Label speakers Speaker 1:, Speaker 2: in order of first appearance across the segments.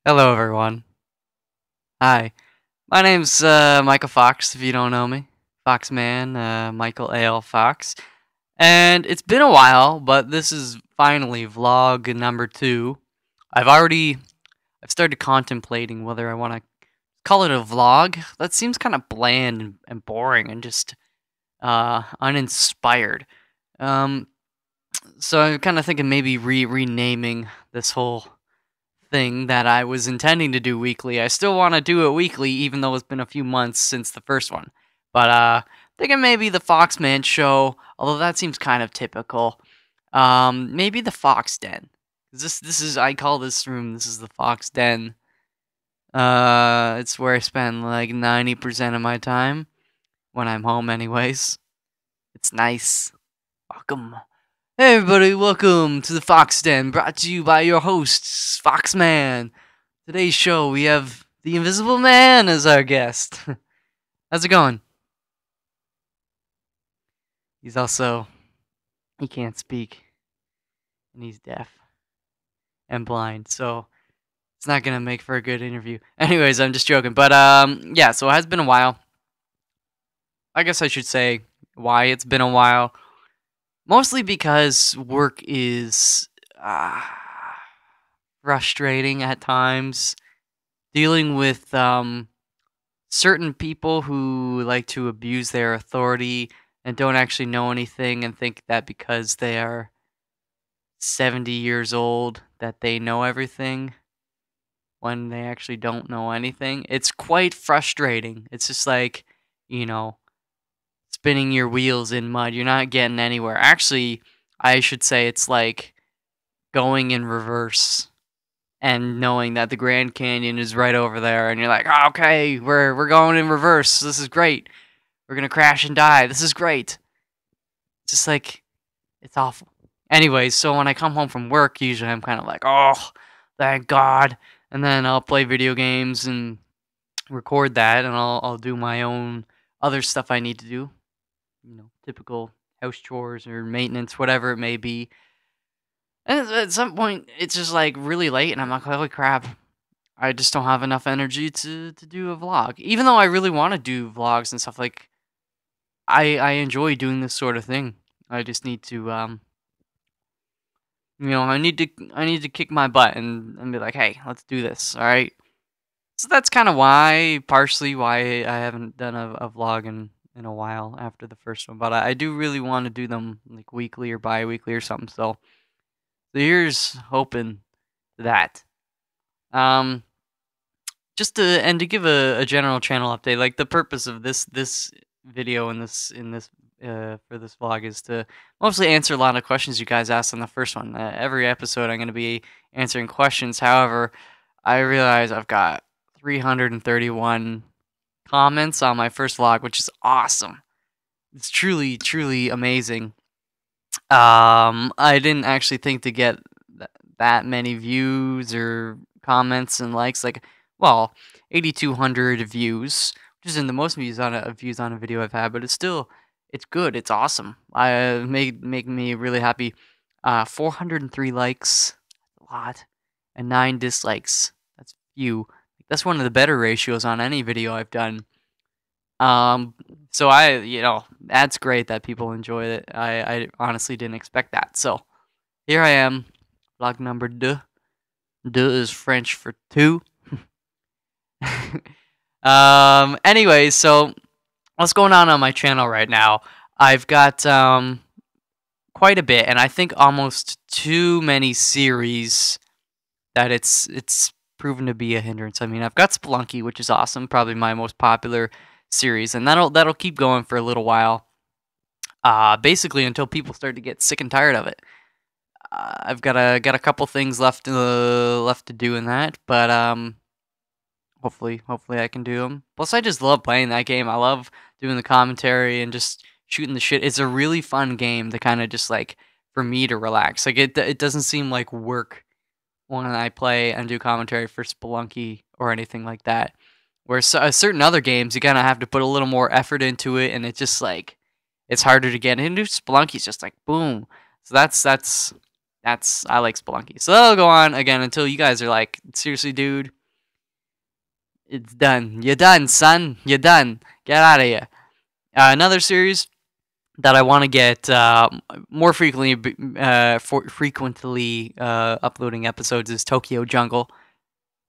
Speaker 1: Hello, everyone. Hi. My name's Michael Fox, if you don't know me. Foxman, Michael A.L. Fox. And it's been a while, but this is finally vlog number 2. I've started contemplating whether I want to call it a vlog. That seems kind of bland and boring and just uninspired. Um, so I'm kind of thinking maybe renaming this whole thing that I was intending to do weekly. I still want to do it weekly, even though it's been a few months since the first one. But thinking maybe the Foxman show, although that seems kind of typical. Maybe the Foxden. This is I call this room. This is the Foxden. It's where I spend like 90% of my time when I'm home, anyways. It's nice. Welcome. Hey everybody, welcome to the Fox Den, brought to you by your hosts, Foxman. Today's show, we have the Invisible Man as our guest. How's it going? He can't speak, and he's deaf and blind, so it's not gonna make for a good interview. Anyways, I'm just joking, but yeah, so it has been a while. I guess I should say why it's been a while. Mostly because work is frustrating at times. Dealing with certain people who like to abuse their authority and don't actually know anything and think that because they are 70 years old that they know everything when they actually don't know anything. It's quite frustrating. It's just like, you know, spinning your wheels in mud. You're not getting anywhere. Actually, I should say it's like going in reverse and knowing that the Grand Canyon is right over there, and you're like, oh, okay, we're going in reverse. This is great. We're gonna crash and die. This is great. It's just like it's awful. Anyways, so when I come home from work, usually I'm kind of like, oh, thank God, and then I'll play video games and record that, and I'll do my own other stuff I need to do. Typical house chores or maintenance, whatever it may be. And at some point, it's just like really late, and I'm like, holy crap, I just don't have enough energy to do a vlog. Even though I really want to do vlogs and stuff, like I enjoy doing this sort of thing. I just need to I need to kick my butt and be like, hey, let's do this, all right? So that's kind of partially why I haven't done a vlog in a while after the first one. But I do really want to do them like weekly or bi-weekly or something. So here's hoping that. Um, just to give a general channel update, like the purpose of this video and this for this vlog is to mostly answer a lot of questions you guys asked on the first one. Every episode I'm going to be answering questions. However, I realize I've got 331 comments on my first vlog, which is awesome. It's truly amazing. I didn't actually think to get that many views or comments and likes. Like, well, 8,200 views, which isn't the most views on a video I've had, but it's good. It's awesome. Make me really happy. 403 likes, a lot, and 9 dislikes. That's few. That's one of the better ratios on any video I've done. So that's great that people enjoy it. I honestly didn't expect that. So here I am, vlog number 2. 2 is French for 2. Anyway, so what's going on my channel right now? I've got quite a bit, and I think almost too many series that it's proven to be a hindrance. I mean, I've got Spelunky, which is awesome, probably my most popular series, and that'll keep going for a little while. Basically until people start to get sick and tired of it. I've got a couple things left to do in that, but hopefully I can do them. Plus, I just love playing that game. I love doing the commentary and just shooting the shit. It's a really fun game to kind of just like for me to relax. Like it doesn't seem like work when I play and do commentary for Spelunky or anything like that. Where certain other games, you kind of have to put a little more effort into it, and it's just like it's harder to get into. Spelunky's just like boom. So that's I like Spelunky. So that'll go on again until you guys are like, seriously, dude, it's done. You're done, son. You're done. Get out of here. Another series that I want to get more frequently uploading episodes is Tokyo Jungle.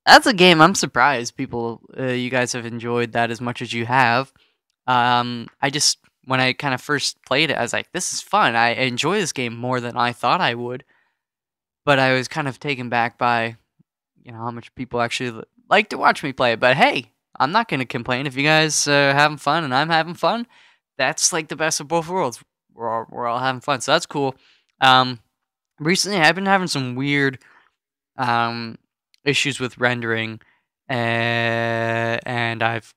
Speaker 1: That's a game I'm surprised you guys have enjoyed that as much as you have. I just when I kind of first played it, I was like, this is fun. I enjoy this game more than I thought I would. But I was kind of taken back by, how much people actually like to watch me play it. But hey, I'm not going to complain if you guys are having fun and I'm having fun. That's like the best of both worlds. We're all having fun, so that's cool. Recently, I've been having some weird issues with rendering, and I've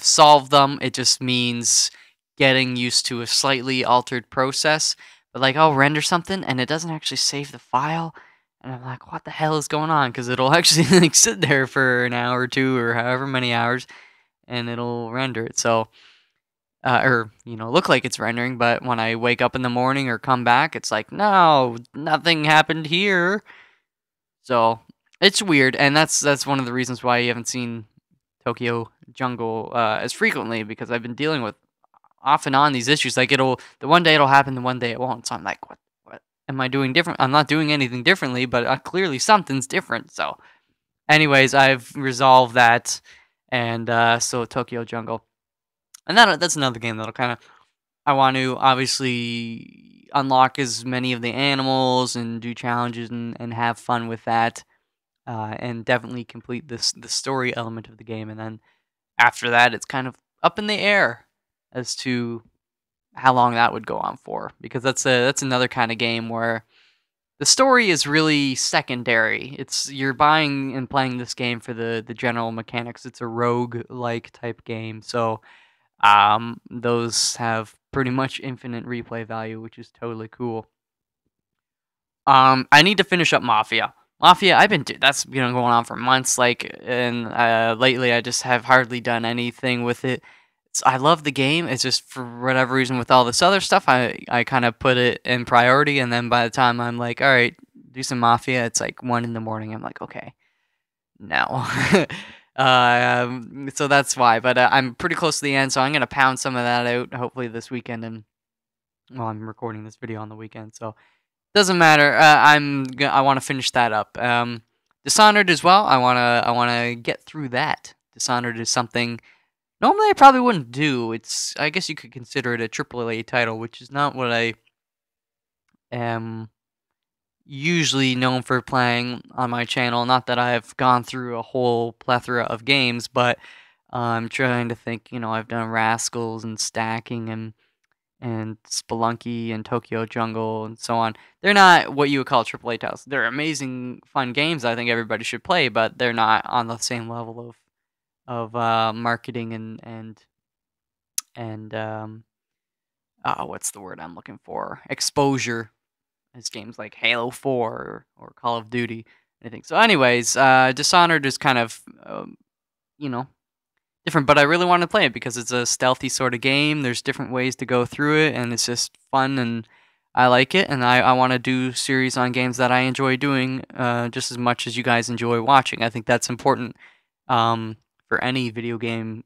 Speaker 1: solved them. It just means getting used to a slightly altered process. But like I'll render something and it doesn't actually save the file, and I'm like, what the hell is going on? Because it'll actually like sit there for an hour or two or however many hours, and it'll render it. So. Or look like it's rendering, but when I wake up in the morning or come back, it's like, no, nothing happened here. So it's weird, and that's one of the reasons why you haven't seen Tokyo Jungle as frequently, because I've been dealing with off and on these issues. Like the one day it'll happen, the one day it won't. So I'm like, what am I doing different? I'm not doing anything differently, but clearly something's different. So, anyways, I've resolved that, and so Tokyo Jungle. And that's another game that'll kind of, I want to obviously unlock as many of the animals and do challenges and have fun with that, and definitely complete the story element of the game. And then after that, it's kind of up in the air as to how long that would go on for, because that's another kind of game where the story is really secondary. You're buying and playing this game for the general mechanics. It's a rogue-like type game, so. Those have pretty much infinite replay value, which is totally cool. I need to finish up Mafia. That's going on for months, and lately I just have hardly done anything with it. I love the game. It's just for whatever reason with all this other stuff, I kind of put it in priority, and then by the time I'm like, all right, do some Mafia, it's like 1 in the morning. I'm like, okay, no. So that's why. But I'm pretty close to the end, so I'm gonna pound some of that out hopefully this weekend. And well, I'm recording this video on the weekend, so doesn't matter. I want to finish that up. Dishonored as well. I wanna get through that. Dishonored is something normally I probably wouldn't do. I guess you could consider it a AAA title, which is not what I am usually known for playing on my channel. Not that I've gone through a whole plethora of games, but I'm trying to think. I've done Rascals and Stacking and Spelunky and Tokyo Jungle and so on. They're not what you would call AAA titles. They're amazing, fun games I think everybody should play, but they're not on the same level of marketing and what's the word I'm looking for? Exposure as games like Halo 4 or Call of Duty, anything. So anyways, Dishonored is kind of, different, but I really want to play it because it's a stealthy sort of game. There's different ways to go through it, and it's just fun, and I like it, and I want to do series on games that I enjoy doing just as much as you guys enjoy watching. I think that's important for any video game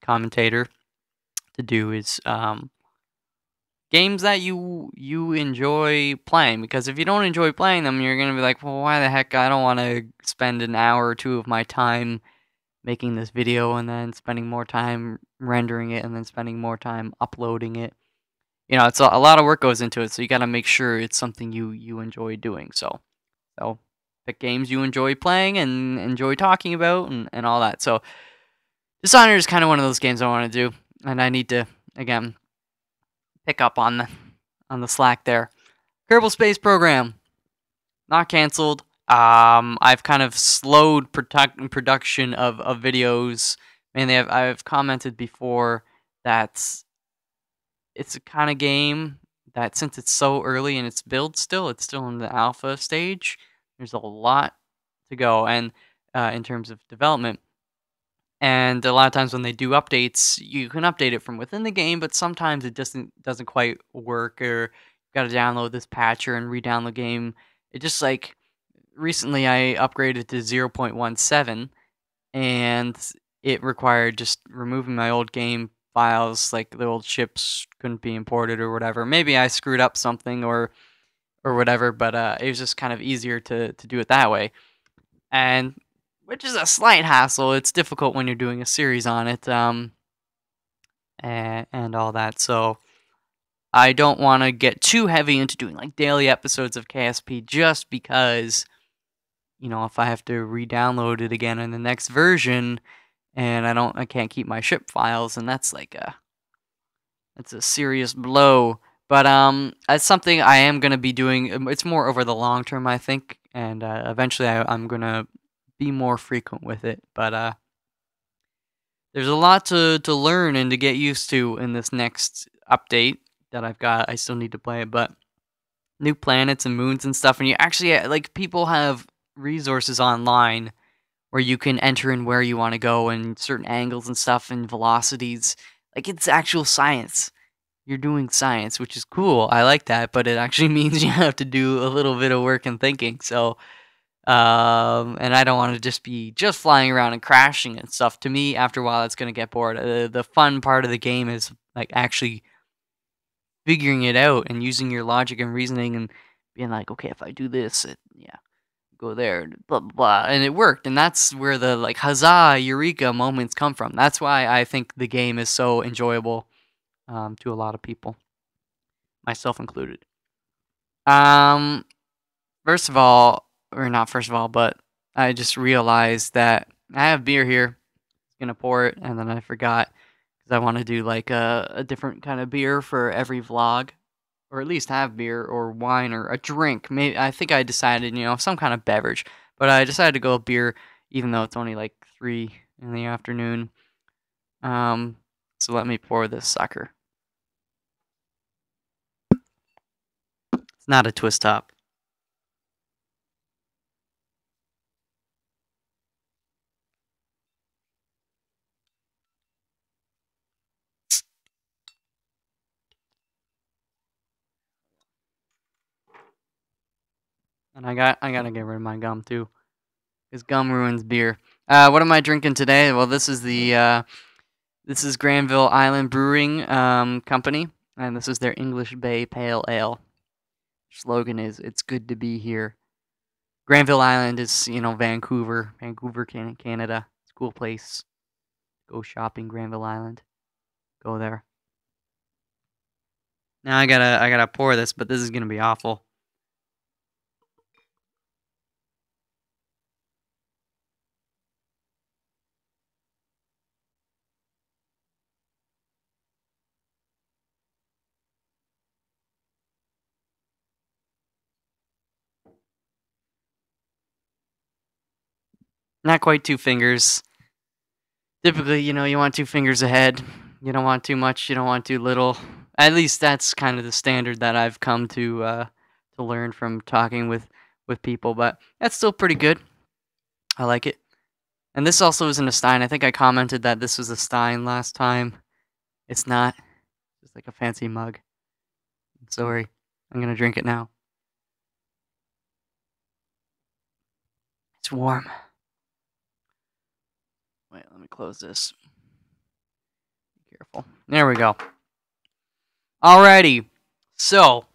Speaker 1: commentator to do is games that you enjoy playing, because if you don't enjoy playing them, you're gonna be like, well, why the heck? I don't want to spend an hour or two of my time making this video and then spending more time rendering it and then spending more time uploading it. It's a lot of work goes into it, so you got to make sure it's something you enjoy doing. So pick games you enjoy playing and enjoy talking about and all that. So Dishonored is kind of one of those games I want to do, and I need to again pick up on the slack there. Kerbal Space Program, not canceled. I've kind of slowed production of videos. Mainly, I've commented before that it's a kind of game that, since it's so early in its build still, it's still in the alpha stage. There's a lot to go, and in terms of development. And a lot of times when they do updates, you can update it from within the game, but sometimes it doesn't quite work, or gotta download this patcher and re-download the game. It just like recently I upgraded to 0.17 and it required just removing my old game files, like the old chips couldn't be imported or whatever. Maybe I screwed up something or whatever, but it was just kind of easier to do it that way. And which is a slight hassle. It's difficult when you're doing a series on it, and all that. So I don't want to get too heavy into doing like daily episodes of KSP just because, if I have to re-download it again in the next version and I can't keep my ship files, and that's a serious blow. But that's something I am gonna be doing. It's more over the long term, I think, and eventually I'm gonna be more frequent with it. But there's a lot to learn and to get used to in this next update that I've got. I still need to play it, but new planets and moons and stuff, and you actually like people have resources online where you can enter in where you want to go and certain angles and stuff and velocities. Like it's actual science. You're doing science, which is cool. I like that, but it actually means you have to do a little bit of work and thinking. So, and I don't want to just be flying around and crashing and stuff. To me, after a while, it's gonna get bored. The fun part of the game is like actually figuring it out and using your logic and reasoning and being like, okay, if I do this, go there, blah blah blah, and it worked. And that's where the like huzzah, eureka moments come from. That's why I think the game is so enjoyable to a lot of people, myself included. Um, First of all, or not first of all, but I just realized that I have beer here. Gonna pour it, and then I forgot because I want to do like a different kind of beer for every vlog, or at least have beer or wine or a drink. Maybe I think I decided, some kind of beverage, but I decided to go with beer, even though it's only like 3 in the afternoon. So let me pour this sucker. It's not a twist top. And I gotta get rid of my gum too, because gum ruins beer. What am I drinking today? Well, this is Granville Island Brewing Company, and this is their English Bay Pale Ale. Slogan is "It's good to be here." Granville Island is Vancouver, Canada. It's a cool place. Go shopping, Granville Island. Go there. Now I gotta pour this, but this is gonna be awful. Not quite 2 fingers. Typically, you want 2 fingers ahead. You don't want too much. You don't want too little. At least that's kind of the standard that I've come to learn from talking with people. But that's still pretty good. I like it. And this also isn't a Stein. I think I commented that this was a Stein last time. It's not. It's just like a fancy mug. I'm sorry. I'm gonna drink it now. It's warm. Wait, let me close this. Be careful. There we go. Alrighty. So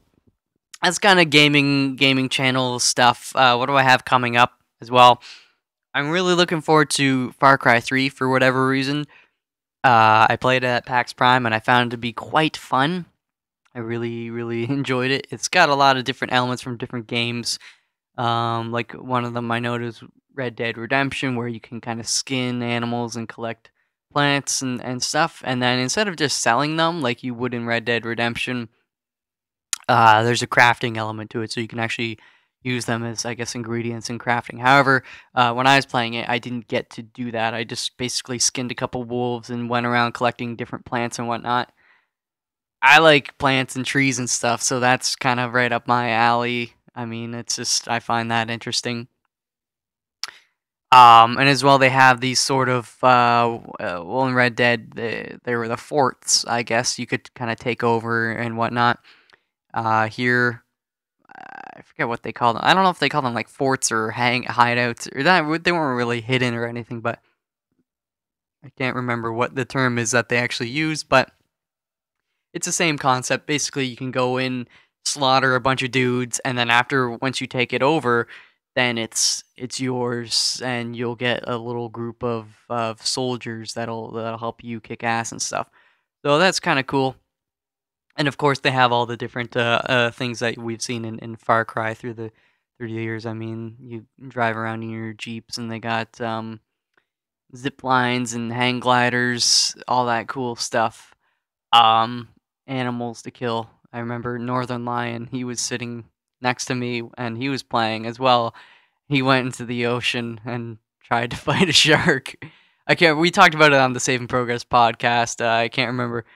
Speaker 1: that's kind of gaming channel stuff. What do I have coming up as well? I'm really looking forward to Far Cry 3 for whatever reason. I played it at PAX Prime and I found it to be quite fun. I really, really enjoyed it. It's got a lot of different elements from different games. Like one of them I noticed Red Dead Redemption, where you can kind of skin animals and collect plants and stuff. And then instead of just selling them like you would in Red Dead Redemption, there's a crafting element to it, so you can actually use them as, I guess, ingredients in crafting. However, when I was playing it, I didn't get to do that. I just basically skinned a couple wolves and went around collecting different plants and whatnot. I like plants and trees and stuff, so that's kind of right up my alley. I mean, it's just, I find that interesting. And as well, they have these sort of, well, in Red Dead, they were the forts, I guess, you could kind of take over and whatnot. Here, I forget what they call them. I don't know if they call them like forts or hang hideouts or that. They weren't really hidden or anything, but I can't remember what the term is that they actually use. But it's the same concept. Basically, you can go in, slaughter a bunch of dudes, and then once you take it over, then it's yours, and you'll get a little group of soldiers that'll help you kick ass and stuff. So that's kind of cool. And of course, they have all the different things that we've seen in Far Cry through the years. I mean, you drive around in your jeeps, and they got zip lines and hang gliders, all that cool stuff. Um, Animals to kill. I remember Northern Lion. He was sitting next to me, and he was playing as well. He went into the ocean and tried to fight a shark. I can't. We talked about it on the Save and Progress podcast. I can't remember.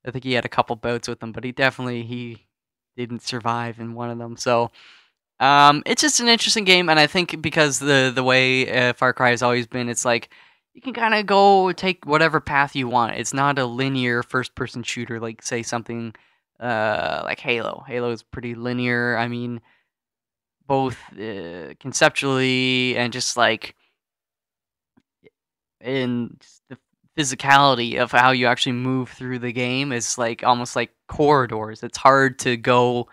Speaker 1: I think he had a couple boats with him, but he didn't survive in one of them. So it's just an interesting game, and I think because the way Far Cry has always been, it's like you can kind of go take whatever path you want. It's not a linear first person shooter like say something like Halo. Halo is pretty linear. I mean, both conceptually and just like in just the physicality of how you actually move through the game is like almost like corridors. It's hard to go,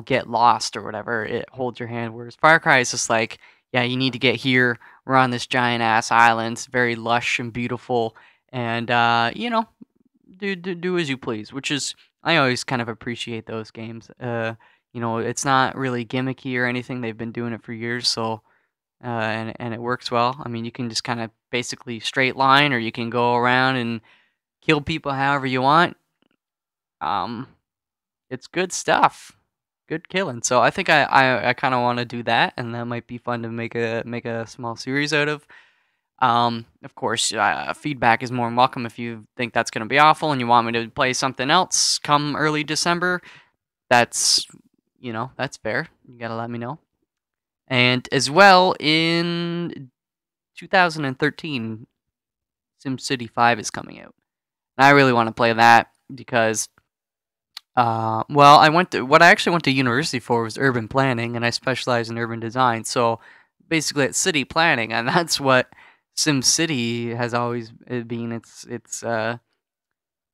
Speaker 1: get lost or whatever. It holds your hand. Whereas Far Cry is just like, yeah, you need to get here. We're on this giant ass island. It's very lush and beautiful, and do as you please. Which is I always kind of appreciate those games. It's not really gimmicky or anything. They've been doing it for years, so and it works well. I mean, you can just kind of basically straight line, or you can go around and kill people however you want. Um, it's good stuff. Good killing. So I think I kind of want to do that, and that might be fun to make a small series out of. Of course, feedback is more than welcome if you think that's going to be awful and you want me to play something else come early December. That's that's fair. You gotta let me know. And as well, in 2013, SimCity 5 is coming out. And I really want to play that because, well, what I actually went to university for was urban planning, and I specialize in urban design. So basically, it's city planning, and that's what SimCity has always been. It's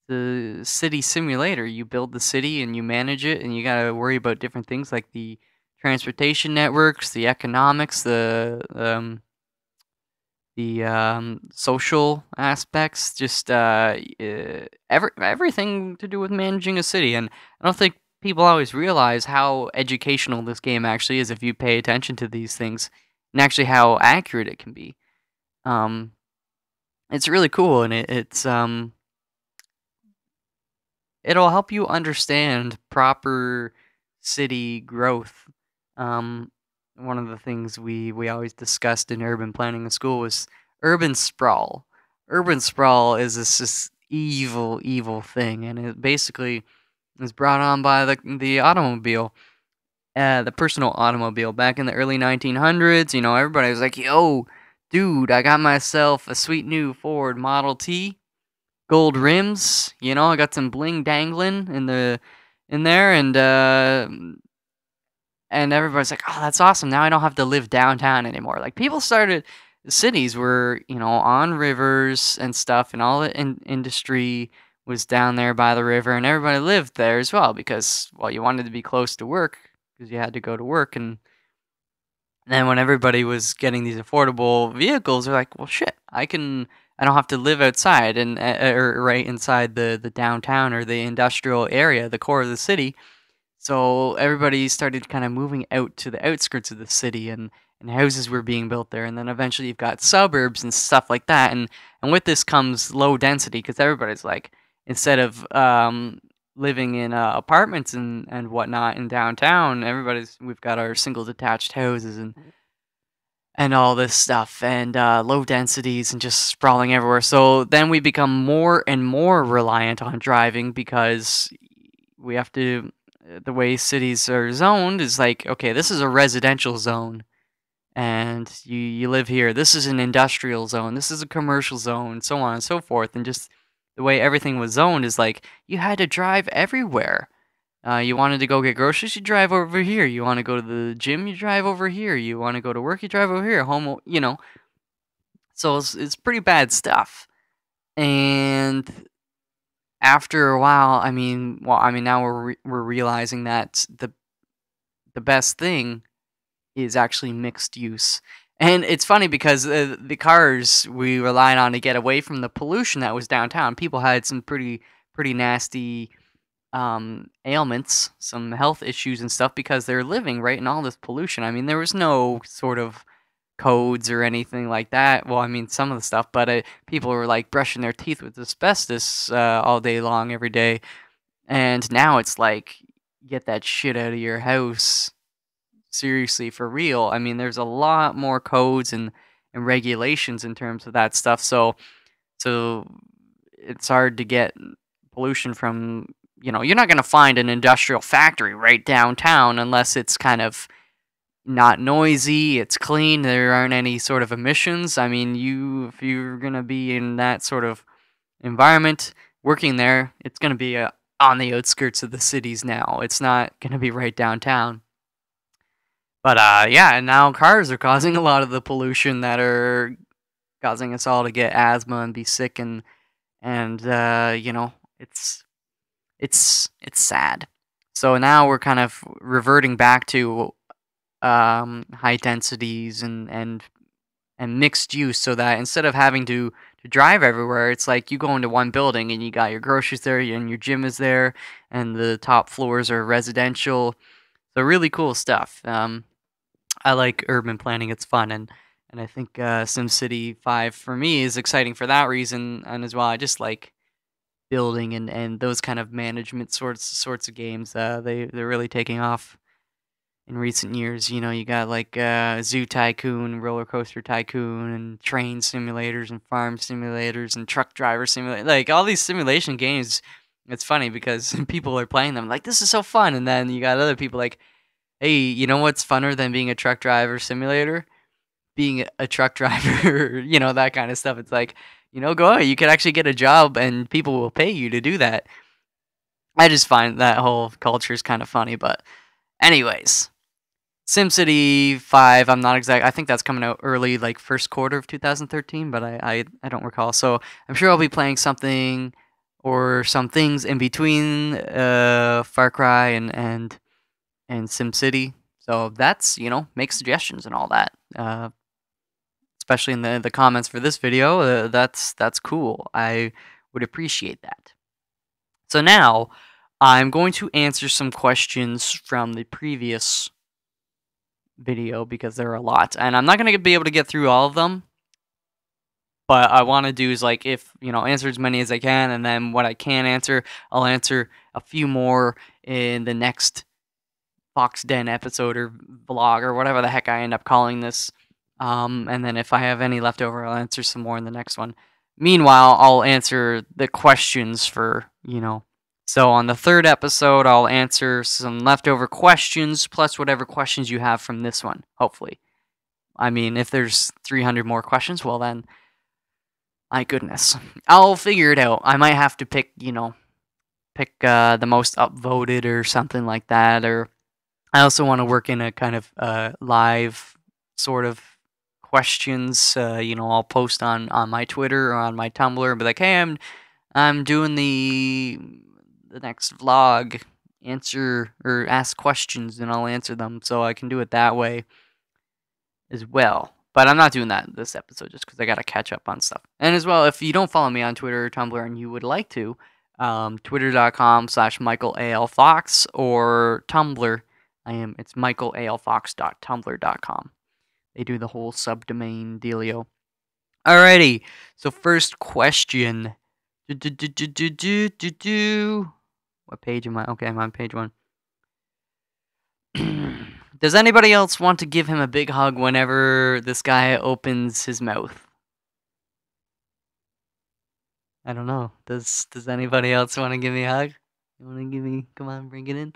Speaker 1: the city simulator. You build the city and you manage it, and you gotta worry about different things like the transportation networks, the economics, the social aspects, just everything to do with managing a city. And I don't think people always realize how educational this game actually is if you pay attention to these things, and actually how accurate it can be. Um, it's really cool, and it'll help you understand proper city growth. Um, One of the things we always discussed in urban planning in school was urban sprawl. Urban sprawl is this just evil, evil thing, and it basically was brought on by the automobile, the personal automobile. Back in the early 1900s, everybody was like, "Yo, dude, I got myself a sweet new Ford Model T." Gold rims, I got some bling dangling in there, and everybody's like, "Oh, that's awesome! Now I don't have to live downtown anymore." Like cities were, on rivers and stuff, and all the industry was down there by the river, and everybody lived there as well because, well, you wanted to be close to work because you had to go to work, and then when everybody was getting these affordable vehicles, they're like, "Well, shit, I don't have to live outside and or right inside the downtown or the industrial area, the core of the city." So everybody started kind of moving out to the outskirts of the city, and houses were being built there. And then eventually you've got suburbs and stuff like that. And with this comes low density because everybody's like, instead of living in apartments and whatnot in downtown, we've got our single detached houses and all this stuff, and low densities and just sprawling everywhere. So then we become more and more reliant on driving because we have to. The way cities are zoned is like, okay, this is a residential zone, and you live here. This is an industrial zone. This is a commercial zone, so on and so forth. And just the way everything was zoned is like you had to drive everywhere. You wanted to go get groceries, you drive over here. You want to go to the gym, you drive over here. You want to go to work, you drive over here. Home, So it's pretty bad stuff. And after a while, now we're realizing that the best thing is actually mixed use. And it's funny because the cars we relied on to get away from the pollution that was downtown. People had some pretty nasty ailments, some health issues and stuff because they're living right in all this pollution. I mean, there was no sort of codes or anything like that. Well, I mean, some of the stuff, but people were like brushing their teeth with asbestos all day long, every day. And now it's like, get that shit out of your house. Seriously, for real. I mean, there's a lot more codes and regulations in terms of that stuff. So it's hard to get pollution from, you're not going to find an industrial factory right downtown unless it's kind of not noisy, it's clean, there aren't any sort of emissions. I mean, if you're going to be in that sort of environment working there, it's going to be on the outskirts of the cities now. It's not going to be right downtown. But yeah, and now cars are causing a lot of the pollution that are causing us all to get asthma and be sick, and it's sad. So now we're kind of reverting back to high densities and mixed use, so that instead of having to drive everywhere, it's like you go into one building and you got your groceries there and your gym is there, and the top floors are residential. So really cool stuff. I like urban planning. It's fun, and I think SimCity 5 for me is exciting for that reason, and as well, I just like building and those kind of management sorts of games. They're really taking off in recent years. You got like Zoo Tycoon, Roller Coaster Tycoon, and train simulators and farm simulators and truck driver simulator. Like all these simulation games. It's funny because people are playing them like, this is so fun, and then you got other people like, hey, you know what's funner than being a truck driver simulator? Being a truck driver, that kind of stuff. It's like, go ahead, you could actually get a job and people will pay you to do that. I just find that whole culture is kind of funny, but anyways, SimCity 5, I think that's coming out early, like first quarter of 2013, but I don't recall. So I'm sure I'll be playing something or some things in between Far Cry and SimCity. So that's, make suggestions and all that. Especially in the comments for this video, that's cool. I would appreciate that. So now, I'm going to answer some questions from the previous video because there are a lot, and I'm not going to be able to get through all of them. But I want to do is like, if answer as many as I can, and then what I can answer, I'll answer a few more in the next Foxden episode or vlog or whatever the heck I end up calling this. And then if I have any left over, I'll answer some more in the next one. Meanwhile, I'll answer the questions for, So on the third episode, I'll answer some leftover questions, plus whatever questions you have from this one, hopefully. I mean, if there's 300 more questions, well then, my goodness. I'll figure it out. I might have to pick, pick the most upvoted or something like that, or I also want to work in a kind of live sort of questions. I'll post on my Twitter or on my Tumblr and be like, hey, I'm doing the next vlog, answer or ask questions, and I'll answer them, so I can do it that way as well. But I'm not doing that this episode just because I gotta catch up on stuff. And as well, if you don't follow me on Twitter or Tumblr and you would like to, twitter.com/MichaelALFox or Tumblr. It's michaelalfox.tumblr.com. They do the whole subdomain dealio. Alrighty, so first question. What page am I? Okay, I'm on page 1. Does anybody else want to give him a big hug whenever this guy opens his mouth? I don't know. Does anybody else want to give me a hug? You want to give me? Come on, bring it in.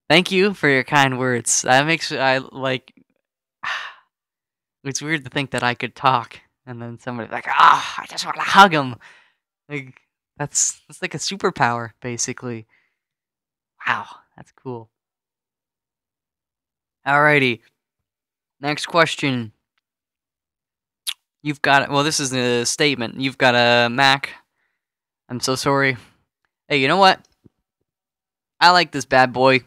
Speaker 1: Thank you for your kind words. That makes it's weird to think that I could talk and then somebody's like, I just want to hug him. Like that's like a superpower, basically. Wow, that's cool. Alrighty, next question. You've got, well, this is a statement. You've got a Mac. I'm so sorry. Hey, you know what? I like this bad boy.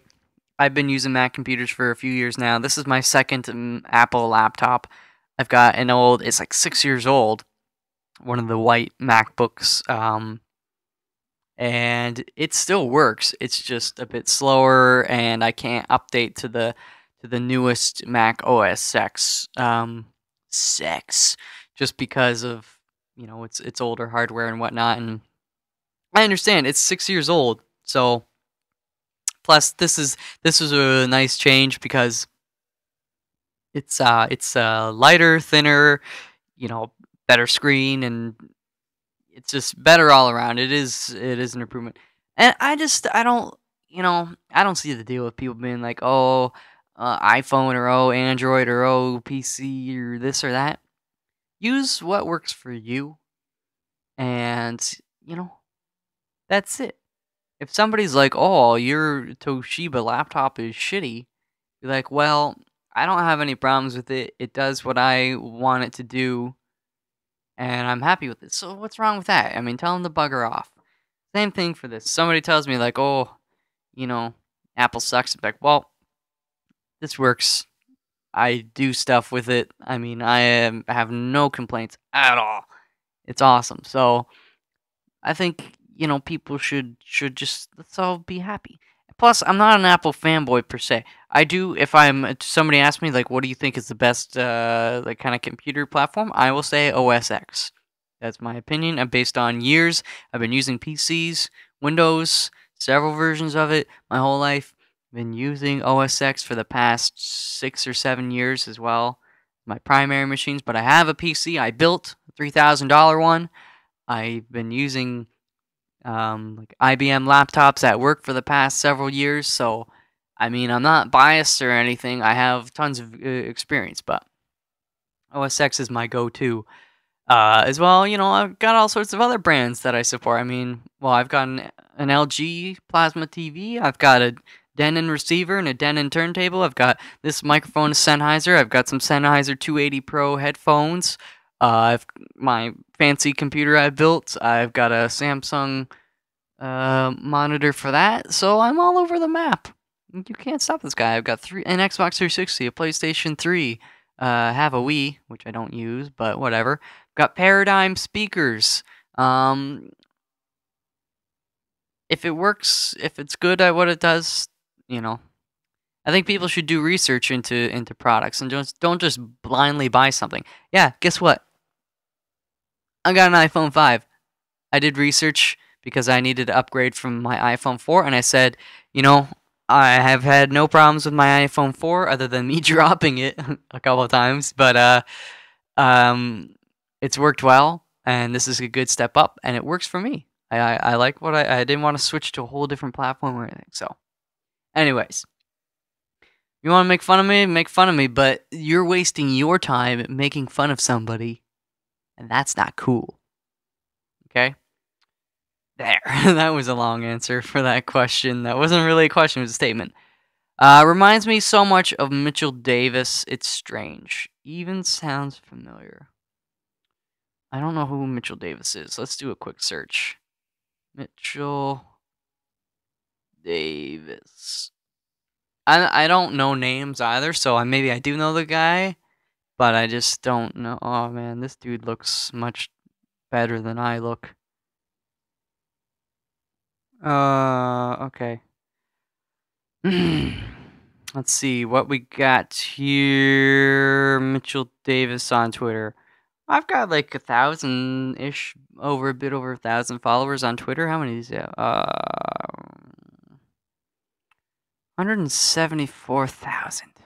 Speaker 1: I've been using Mac computers for a few years now. This is my second Apple laptop. I've got an old, it's like 6 years old, one of the white MacBooks, and it still works. It's just a bit slower, and I can't update to the newest Mac OS X, just because of it's older hardware and whatnot. And I understand it's 6 years old, so plus this is a nice change because it's lighter, thinner, better screen, and it's just better all around. It is an improvement. And I don't see the deal with people being like, oh, iPhone, or oh, Android, or oh, PC, or this or that. Use what works for you, and that's it. If somebody's like, oh, your Toshiba laptop is shitty, be like, well, I don't have any problems with it. It does what I want it to do, and I'm happy with it. So what's wrong with that? I mean, tell them to bugger off. Same thing for this. Somebody tells me like, oh, Apple sucks. I'm like, well, this works. I do stuff with it. I mean, I have no complaints at all. It's awesome. So I think people should just, let's all be happy. Plus, I'm not an Apple fanboy per se. I do, if somebody asks me like, what do you think is the best like kind of computer platform? I will say OS X. That's my opinion. And based on years, I've been using PCs, Windows, several versions of it my whole life. I've been using OS X for the past 6 or 7 years as well. My primary machines, but I have a PC I built, a $3,000 one. I've been using like IBM laptops at work for the past several years, so I mean, I'm not biased or anything. I have tons of experience, but OS X is my go-to. As well, I've got all sorts of other brands that I support. I mean, well, I've got an LG plasma TV. I've got a Denon receiver and a Denon turntable. I've got this microphone, Sennheiser. I've got some Sennheiser 280 Pro headphones. I've my fancy computer I built. I've got a Samsung monitor for that. So I'm all over the map. You can't stop this guy. I've got an Xbox 360, a PlayStation 3. Have a Wii, which I don't use, but whatever. Got Paradigm speakers. If it works, if it's good at what it does, I think people should do research into products and don't just blindly buy something. Yeah, guess what? I got an iPhone 5. I did research because I needed to upgrade from my iPhone 4, and I said, I have had no problems with my iPhone 4 other than me dropping it a couple of times, but it's worked well, and this is a good step up, and it works for me. I like what I didn't want to switch to a whole different platform or anything. So, anyways, you want to make fun of me, but you're wasting your time making fun of somebody, and that's not cool. Okay? There. That was a long answer for that question. That wasn't really a question, it was a statement. Reminds me so much of Mitchell Davis. It's strange. Even sounds familiar. I don't know who Mitchell Davis is. Let's do a quick search. Mitchell Davis. I don't know names either, so maybe I do know the guy, but I just don't know. Oh man, this dude looks much better than I look. Okay. Let's see what we got here. Mitchell Davis on Twitter. I've got like 1,000-ish, a bit over 1,000 followers on Twitter. How many is that? 174,000. It's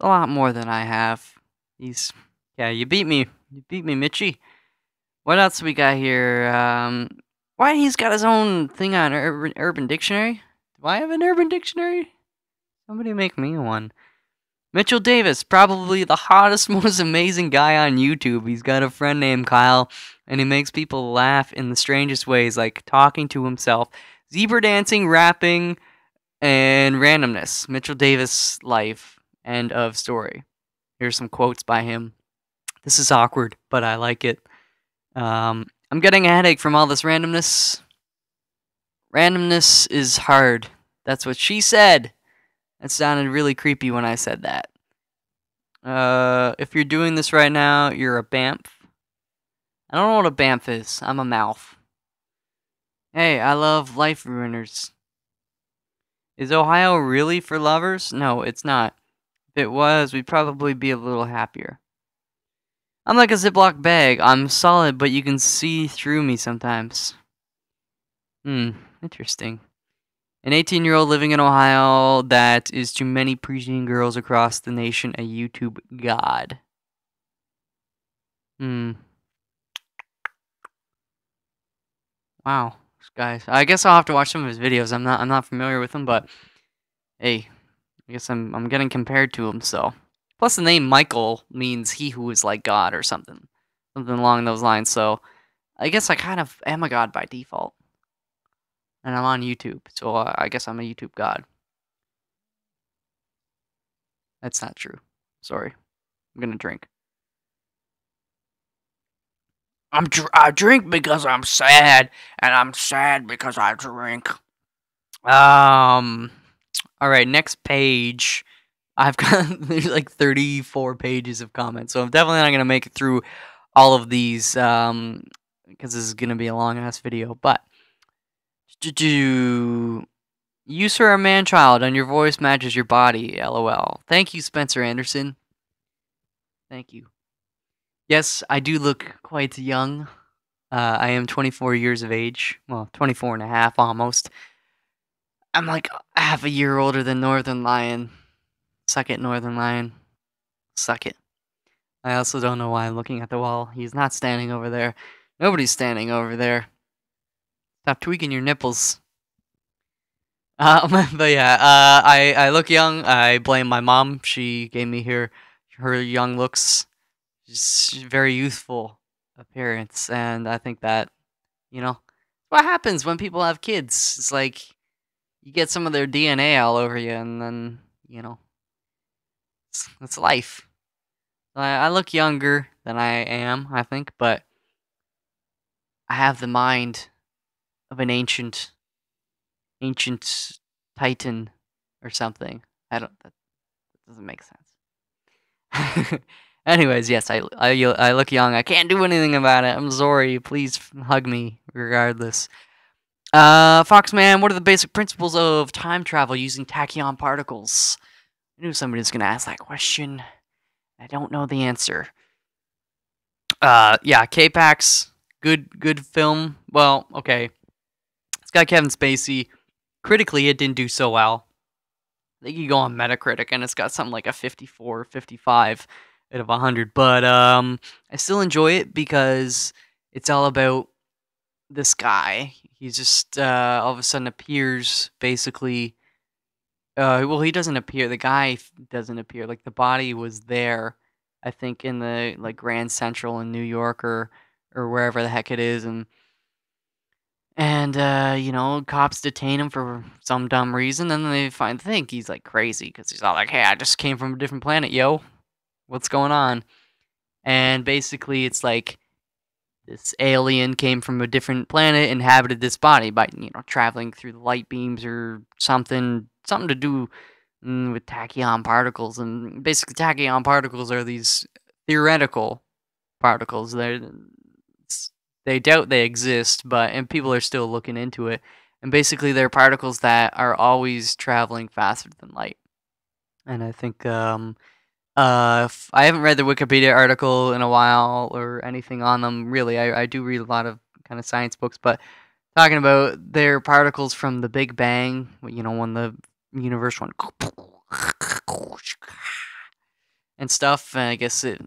Speaker 1: a lot more than I have. Yeah, you beat me. You beat me, Mitchie. What else we got here? Why he's got his own thing on Urban Dictionary? Do I have an Urban Dictionary? Somebody make me one. Mitchell Davis, probably the hottest, most amazing guy on YouTube. He's got a friend named Kyle, and he makes people laugh in the strangest ways, like talking to himself, Zebra dancing, rapping, and randomness. Mitchell Davis' life. End of story. Here's some quotes by him. This is awkward, but I like it. I'm getting a headache from all this randomness. Randomness is hard. That's what she said. It sounded really creepy when I said that. If you're doing this right now, you're a BAMF. I don't know what a BAMF is. I'm a mouth. Hey, I love life ruiners. Is Ohio really for lovers? No, it's not. If it was, we'd probably be a little happier. I'm like a Ziploc bag. I'm solid, but you can see through me sometimes. Interesting. An 18-year-old living in Ohio that is to many preteen girls across the nation a YouTube god. Wow, guys. I guess I'll have to watch some of his videos. I'm not familiar with him, but hey, I guess I'm getting compared to him. So, plus the name Michael means he who is like God or something along those lines. So, I guess I kind of am a god by default, and I'm on YouTube. So I guess I'm a YouTube god. That's not true. Sorry. I'm gonna drink. I drink because I'm sad, and I'm sad because I drink. All right, next page. I've got there's like 34 pages of comments, so I'm definitely not gonna make it through all of these because this is gonna be a long ass video. But you sir, a man child, and your voice matches your body. LOL. Thank you, Spencer Anderson. Thank you. Yes, I do look quite young. I am 24 years of age. Well, 24 and a half almost. I'm like half a year older than Northern Lion. Suck it, Northern Lion. Suck it. I also don't know why I'm looking at the wall. He's not standing over there. Nobody's standing over there. Stop tweaking your nipples. But yeah, I look young. I blame my mom. She gave me her young looks. She's very youthful appearance, and I think that, what happens when people have kids. It's like you get some of their DNA all over you, and then, it's life. I look younger than I am, I think, but I have the mind of an ancient titan or something. That doesn't make sense. Anyways, yes, I look young. I can't do anything about it. I'm sorry. Please hug me regardless. Foxman, what are the basic principles of time travel using tachyon particles? I knew somebody was gonna ask that question. I don't know the answer. Yeah, K-Pax, good film. Well, okay. It's got Kevin Spacey. Critically, it didn't do so well. I think you go on Metacritic, and it's got something like a 54, 55 out of 100. But I still enjoy it because it's all about this guy. He's just all of a sudden appears, basically. Well, he doesn't appear. The guy doesn't appear. Like, the body was there, I think, in the Grand Central in New York or wherever the heck it is, and cops detain him for some dumb reason, and then they think he's like crazy because he's all like, "Hey, I just came from a different planet, yo. What's going on?" And basically, it's like this alien came from a different planet, inhabited this body by traveling through the light beams or something to do with tachyon particles. And basically, tachyon particles are these theoretical particles. They doubt they exist, and people are still looking into it. And basically, they're particles that are always traveling faster than light. And I think I haven't read the Wikipedia article in a while or anything on them, really. I do read a lot of kind of science books, but talking about their particles from the Big Bang, when the universe went and stuff, and I guess it,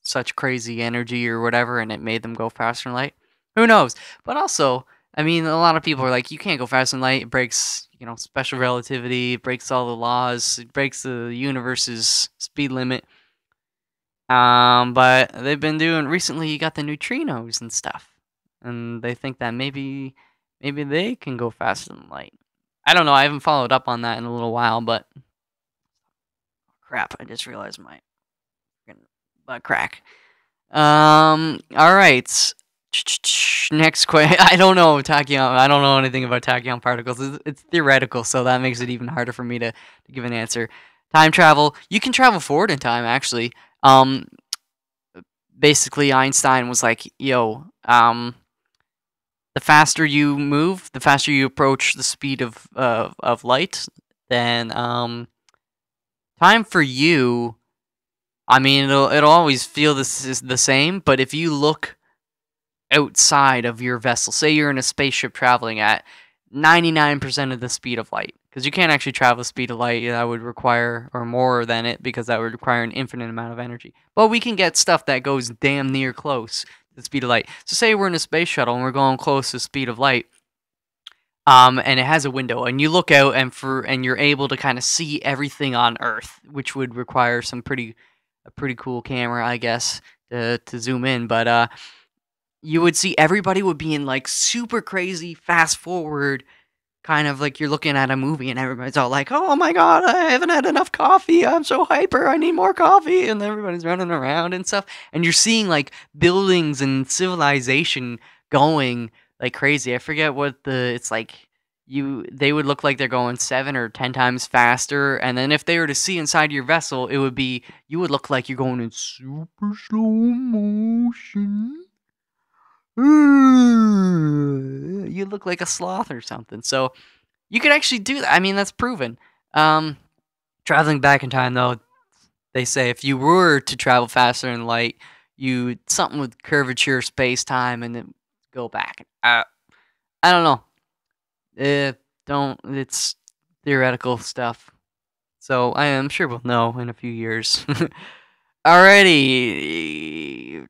Speaker 1: such crazy energy or whatever, and it made them go faster than light. Who knows? But also, I mean, a lot of people are like, you can't go faster than light. It breaks, special relativity. It breaks all the laws. It breaks the universe's speed limit. But they've been doing recently. You got the neutrinos and stuff, and they think that maybe maybe they can go faster than light. I don't know. I haven't followed up on that in a little while, but crap! I just realized my butt crack. All right. Next question. I don't know tachyon. I don't know anything about tachyon particles. It's theoretical, so that makes it even harder for me to give an answer. Time travel. You can travel forward in time, actually. Um, Basically, Einstein was like, "Yo, the faster you move, the faster you approach the speed of light, then time for you. I mean, it'll always feel this is the same, but if you look outside of your vessel. Say you're in a spaceship traveling at 99% of the speed of light, because you can't actually travel the speed of light. That would require, or more than it, because that would require an infinite amount of energy. But we can get stuff that goes damn near close to the speed of light. So say we're in a space shuttle and we're going close to the speed of light. And it has a window, and you look out, and you're able to kind of see everything on Earth, which would require a pretty cool camera, I guess, to zoom in. But you would see everybody would be in like super crazy fast forward, kind of like you're looking at a movie, and everybody's all like, "Oh my god, I haven't had enough coffee. I'm so hyper. I need more coffee." And everybody's running around and stuff. And you're seeing like buildings and civilization going like crazy. I forget what it's like. They would look like they're going 7 or 10 times faster, and then if they were to see inside your vessel, it would be you would look like you're going in super slow motion. You look like a sloth or something. So you could actually do that. I mean, that's proven. Um, Traveling back in time, though, they say if you were to travel faster than light, you something with curvature, space, time, and then go back. I don't know. Don't. It's theoretical stuff. So I am sure we'll know in a few years. Alrighty.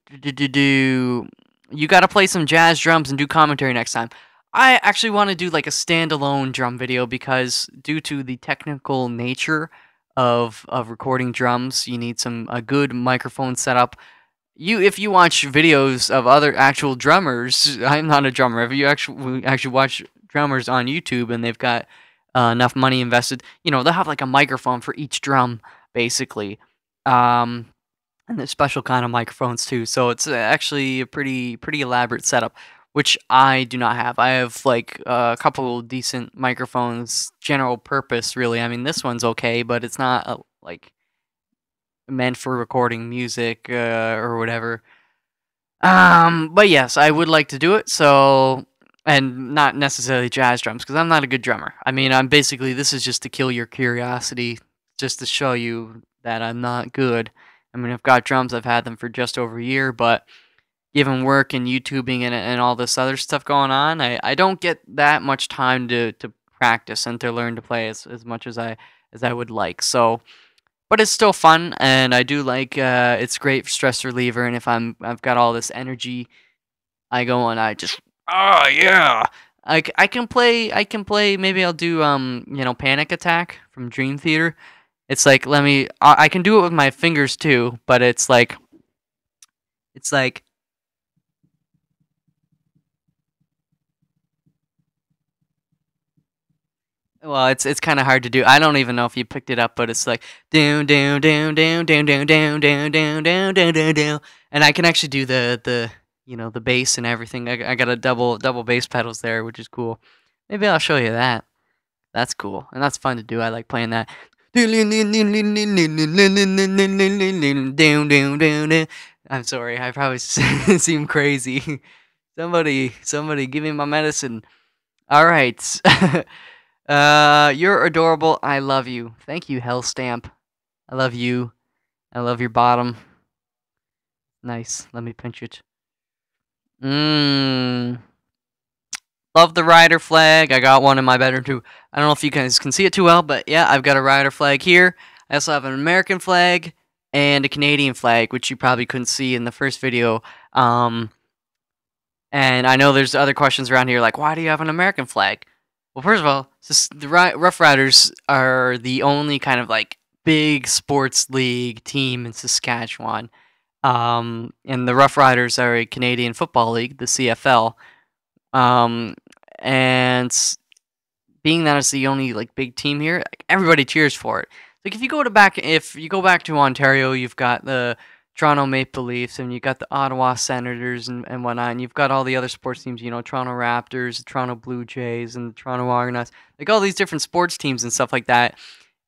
Speaker 1: You gotta play some jazz drums and do commentary next time. I actually want to do like a standalone drum video because due to the technical nature of recording drums, you need a good microphone setup. If you watch videos of other actual drummers, I'm not a drummer. If you actually watch drummers on YouTube and they've got enough money invested, they'll have like a microphone for each drum, basically. Um, and there's special kind of microphones too, so it's actually a pretty elaborate setup, which I do not have. I have like a couple decent microphones, general purpose, really. I mean, this one's okay, but it's not like meant for recording music or whatever. But yes, I would like to do it. So, and not necessarily jazz drums, because I'm not a good drummer. I mean, this is just to kill your curiosity, just to show you that I'm not good. I mean, I've got drums, I've had them for just over a year, but given work and YouTubing and all this other stuff going on, I don't get that much time to practice and to learn to play as much as I would like. So, but it's still fun, and I do like it's great stress reliever. And if I've got all this energy, I go and I just yeah. I can play. Maybe I'll do Panic Attack from Dream Theater. It's like I can do it with my fingers too, but it's like well, it's kind of hard to do. I don't even know if you picked it up, but it's like down down down down down down down down down down down down down, and I can actually do the bass and everything. I got a double bass pedals there, which is cool. Maybe I'll show you that. That's cool, and that's fun to do. I like playing that. I'm sorry, I probably seem crazy. Somebody, give me my medicine. All right. You're adorable. I love you. Thank you, Hell Stamp. I love you. I love your bottom. Nice. Let me pinch it. Love the rider flag. I got one in my bedroom too. I don't know if you guys can see it too well, but yeah, I've got a rider flag here. I also have an American flag and a Canadian flag, which you probably couldn't see in the first video. And I know there's other questions around here like, why do you have an American flag? Well, first of all, the Rough Riders are the only kind of like big sports league team in Saskatchewan. And the Rough Riders are a Canadian football league, the CFL. Um, and being that it's the only like big team here, like, everybody cheers for it. Like if you go back to Ontario, you've got the Toronto Maple Leafs and you've got the Ottawa Senators and whatnot, and you've got all the other sports teams, Toronto Raptors, the Toronto Blue Jays, and the Toronto Argonauts, like all these different sports teams and stuff like that.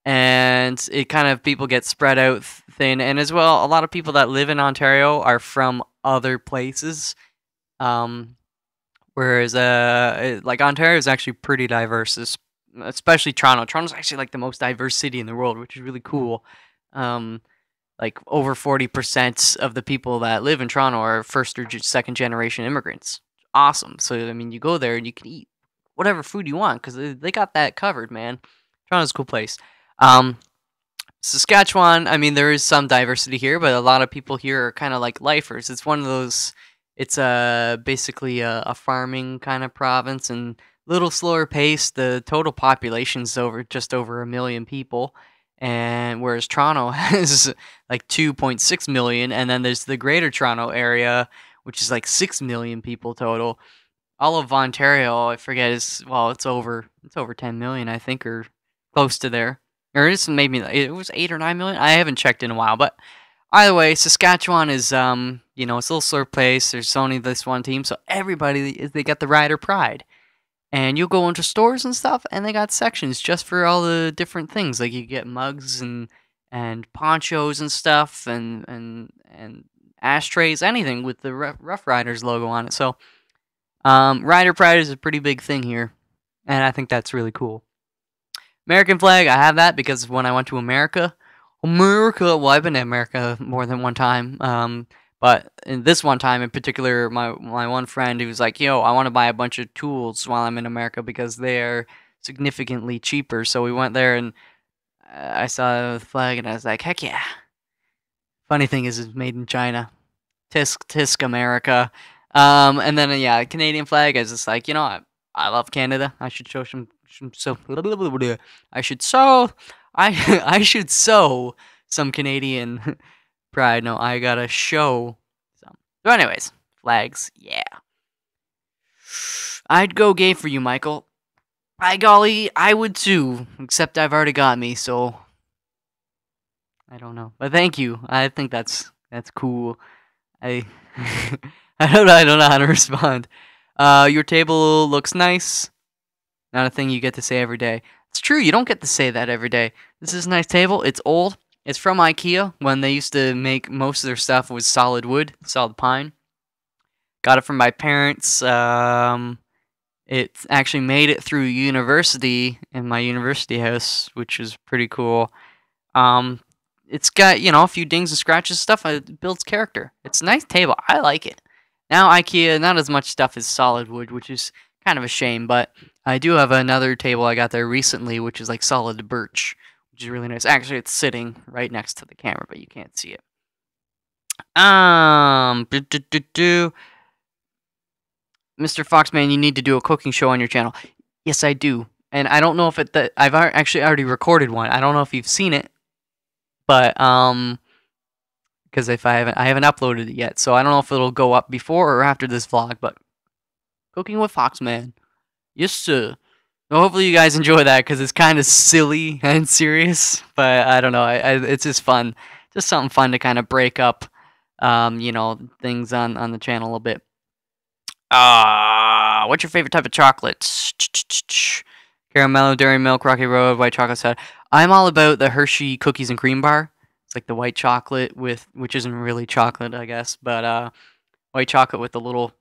Speaker 1: And it kind of people get spread out thin, and as well, a lot of people that live in Ontario are from other places. Um, Whereas, like Ontario is actually pretty diverse, especially Toronto. Toronto's actually like the most diverse city in the world, which is really cool. Um, like over 40% of the people that live in Toronto are first or second generation immigrants. Awesome. So I mean, you go there and you can eat whatever food you want because they got that covered, man. Toronto's a cool place. Um, Saskatchewan, I mean, there is some diversity here, but a lot of people here are kind of like lifers. It's one of those. It's basically a farming kind of province and a little slower pace. The total population's just over 1 million people, and whereas Toronto has like 2.6 million, and then there's the Greater Toronto area, which is like 6 million people total. All of Ontario, I forget, it's over 10 million, I think, or close to there. Or it's maybe it was 8 or 9 million. I haven't checked in a while, but either way, Saskatchewan is it's a little slower place. There's only this one team, so they got the rider pride. And you'll go into stores and stuff, and they got sections just for all the different things. Like you get mugs and ponchos and stuff, and ashtrays, anything with the Rough Riders logo on it. So, rider pride is a pretty big thing here, and I think that's really cool. American flag, I have that because when I went to America, well, I've been to America more than one time. But in this one time in particular, my one friend, he was like, "Yo, I want to buy a bunch of tools while I'm in America because they're significantly cheaper." So we went there and I saw the flag and I was like, "Heck yeah!" Funny thing is, it's made in China. Tisk tisk America. And then yeah, Canadian flag. I was just like, I love Canada. I should show so I should sow I should sow some Canadian pride. No, I gotta show some. So anyways, flags, yeah. I'd go gay for you, Michael. By golly, I would too. Except I've already got me, so I don't know. But thank you. I think that's cool. I I don't know how to respond. Your table looks nice. Not a thing you get to say every day. It's true, you don't get to say that every day. This is a nice table. It's old. It's from IKEA when they used to make most of their stuff with solid wood, solid pine. Got it from my parents. It actually made it through university in my university house, which is pretty cool. It's got, a few dings and scratches stuff. It builds character. It's a nice table. I like it. Now IKEA, not as much stuff as solid wood, which is kind of a shame, but I do have another table I got there recently, which is like solid birch, which is really nice. Actually, it's sitting right next to the camera, but you can't see it. Mr. Foxman, you need to do a cooking show on your channel. Yes, I do. And I don't know if I've actually already recorded one. I don't know if you've seen it, but because I haven't uploaded it yet, so I don't know if it'll go up before or after this vlog. But cooking with Foxman, yes sir. So hopefully you guys enjoy that because it's kind of silly and serious, but I don't know. It's just fun, just something fun to kind of break up, things on the channel a little bit. What's your favorite type of chocolate? Caramel, dairy milk, Rocky Road, white chocolate side. I'm all about the Hershey cookies and cream bar. It's like the white chocolate which isn't really chocolate, I guess, but white chocolate with the little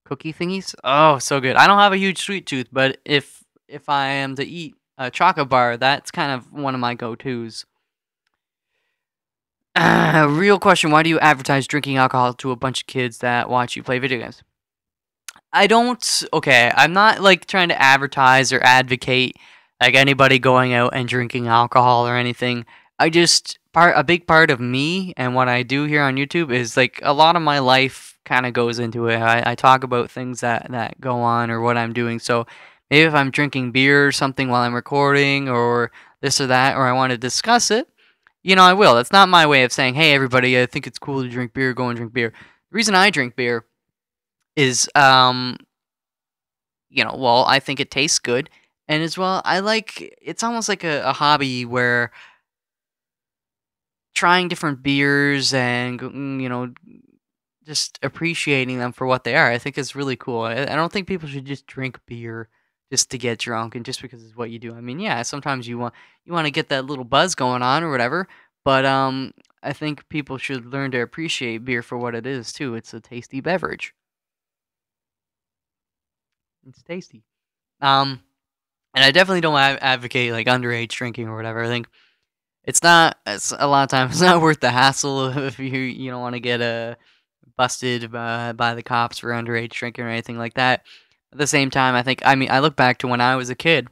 Speaker 1: cookie thingies. Oh, so good. I don't have a huge sweet tooth, but if I am to eat a chocolate bar, that's kind of one of my go-tos. Real question, why do you advertise drinking alcohol to a bunch of kids that watch you play video games? I'm not like trying to advertise or advocate like anybody going out and drinking alcohol or anything. A big part of me and what I do here on YouTube is like a lot of my life kind of goes into it. I talk about things that go on or what I'm doing. So maybe if I'm drinking beer or something while I'm recording or this or that, or I want to discuss it, I will. That's not my way of saying, hey, everybody, I think it's cool to drink beer, go and drink beer. The reason I drink beer is, well, I think it tastes good, and as well, I like it's almost like a hobby where trying different beers and just appreciating them for what they are. I think it's really cool. I don't think people should just drink beer just to get drunk and just because it's what you do. I mean, yeah, sometimes you want to get that little buzz going on or whatever, but I think people should learn to appreciate beer for what it is too. It's a tasty beverage. It's tasty. Um, and I definitely don't advocate like underage drinking or whatever. I think it's a lot of times it's not worth the hassle if you don't want to get busted by the cops for underage drinking or anything like that. At the same time, I look back to when I was a kid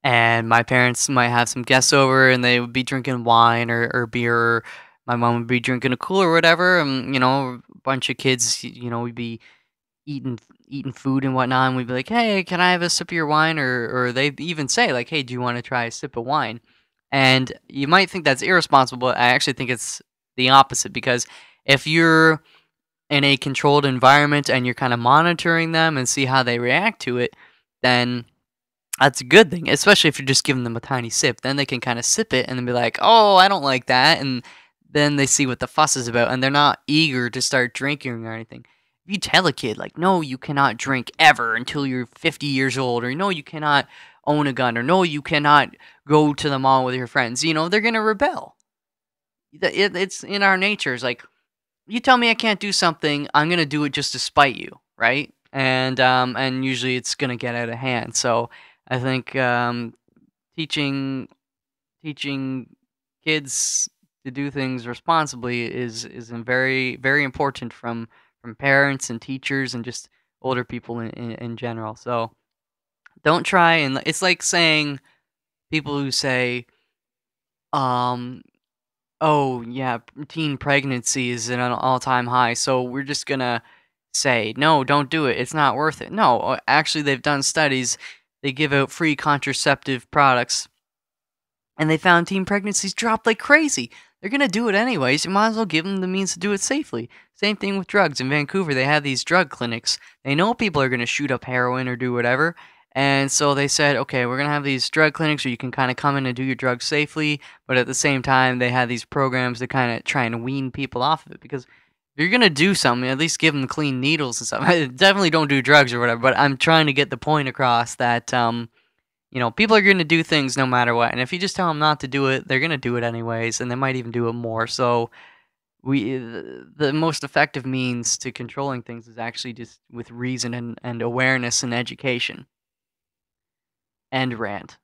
Speaker 1: and my parents might have some guests over and they would be drinking wine or beer. Or my mom would be drinking a cooler or whatever, and a bunch of kids, we'd be eating food and whatnot, and we'd be like, "Hey, can I have a sip of your wine?" Or they even say like, "Hey, do you want to try a sip of wine?" And you might think that's irresponsible, but I actually think it's the opposite because if you're in a controlled environment and you're kind of monitoring them and see how they react to it, then that's a good thing, especially if you're just giving them a tiny sip. Then they can kind of sip it and then be like, "Oh, I don't like that." And then they see what the fuss is about and they're not eager to start drinking or anything. If you tell a kid, like, "No, you cannot drink ever until you're 50 years old," or "No, you cannot own a gun," or "No, you cannot go to the mall with your friends," they're going to rebel. It's in our nature. It's like, you tell me I can't do something, I'm gonna do it just to spite you, right? And usually it's gonna get out of hand. So I think teaching teaching kids to do things responsibly is very very important from parents and teachers and just older people in general. So don't try and it's like saying people who say um oh, yeah, teen pregnancy is at an all-time high, so we're just gonna say, "No, don't do it, it's not worth it." No, actually, they've done studies, they give out free contraceptive products, and they found teen pregnancies drop like crazy. They're gonna do it anyways, you might as well give them the means to do it safely. Same thing with drugs. In Vancouver, they have these drug clinics. They know people are gonna shoot up heroin or do whatever, and so they said, "Okay, we're gonna have these drug clinics where you can kinda come in and do your drugs safely," but at the same time, they had these programs to kinda try and wean people off of it, because if you're gonna do something, at least give them clean needles and stuff. Definitely don't do drugs or whatever, but I'm trying to get the point across that, people are gonna do things no matter what, and if you just tell them not to do it, they're gonna do it anyways, and they might even do it more. So the most effective means to controlling things is actually just with reason and awareness and education. And rant.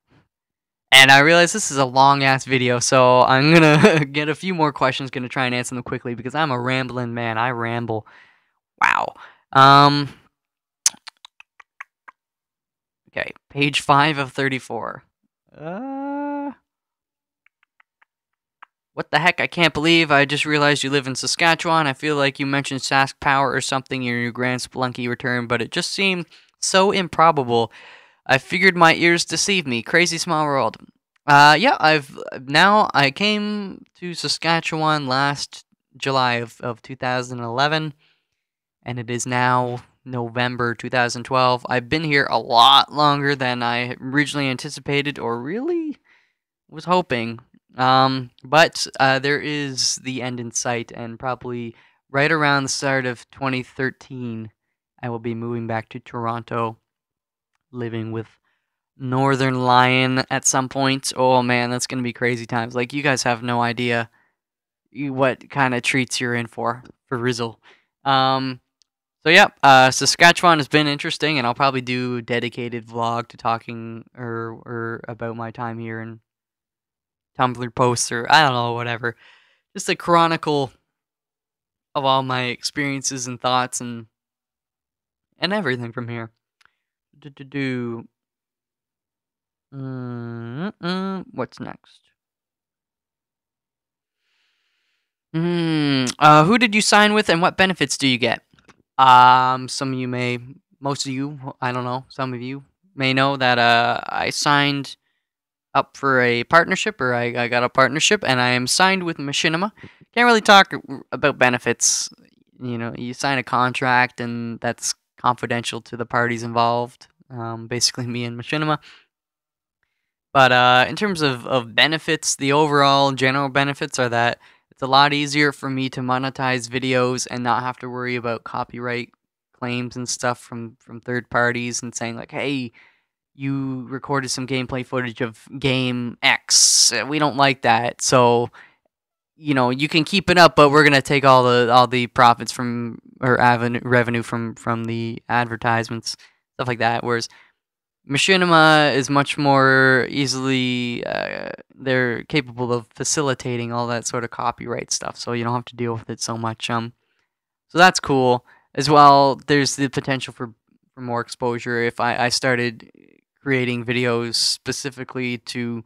Speaker 1: And I realize this is a long ass video, so I'm gonna get a few more questions, gonna try and answer them quickly because I'm a rambling man. I ramble. Wow. Um okay, page 5 of 34. What the heck? I can't believe I just realized you live in Saskatchewan. I feel like you mentioned Sask Power or something in your Grand Splunky return, but it just seemed so improbable. I figured my ears deceived me. Crazy small world. Yeah, I came to Saskatchewan last July of 2011, and it is now November 2012. I've been here a lot longer than I originally anticipated or really was hoping. But there is the end in sight, and probably right around the start of 2013, I will be moving back to Toronto, living with Northern Lion at some point. Oh man, that's gonna be crazy times. Like, you guys have no idea what kind of treats you're in for Rizzle. So yeah, Saskatchewan has been interesting, and I'll probably do a dedicated vlog to talking or about my time here and Tumblr posts or I don't know, whatever. Just a chronicle of all my experiences and thoughts and everything from here. Do what's next? Who did you sign with, and what benefits do you get? Some of you most of you, I don't know, some of you may know that I signed up for a partnership, or I got a partnership, and I am signed with Machinima. Can't really talk about benefits. You sign a contract, and that's confidential to the parties involved, basically me and Machinima. But in terms of benefits, the overall general benefits are that it's a lot easier for me to monetize videos and not have to worry about copyright claims and stuff from third parties and saying like, hey, you recorded some gameplay footage of game X. We don't like that. So, you can keep it up, but we're gonna take all the profits from or revenue from the advertisements, stuff like that. Whereas Machinima is much more easily they're capable of facilitating all that sort of copyright stuff, so you don't have to deal with it so much. So that's cool as well. There's the potential for more exposure if I started creating videos specifically to